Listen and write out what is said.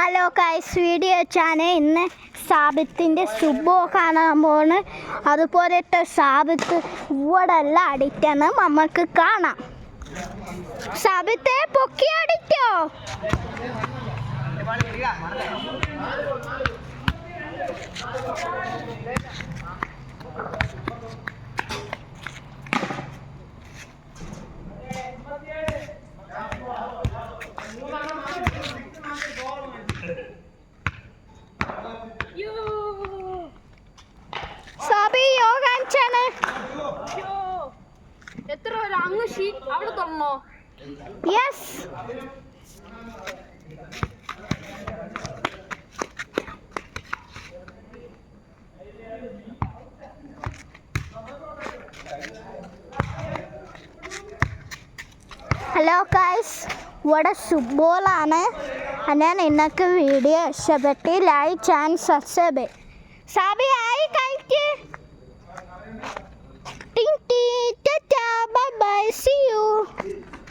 Hello guys, video വെച്ചാണ് ഇന്ന് സാബിത്തിൻ്റെ സുബോ കാണാൻ പോണ്. അതുപോലത്തെ സാബിത്ത് ഇവിടെ എല്ലാം അടിക്കണം, നമുക്ക് കാണാം. സാബിത്തെ പൊക്കി അടിക്കോ? എത്ര അങ്ങ് അവിടെ തുറന്നോ? യെസ്. ഹലോ ഗൈസ്, ഇവിടെ ഫുട്ബോളാണ്. ഞാൻ നിങ്ങൾക്ക് വീഡിയോ ഇഷ്ടപ്പെട്ട് ലൈക്ക് ആൻഡ് സബ്സ്ക്രൈബ്. സാബി ആയി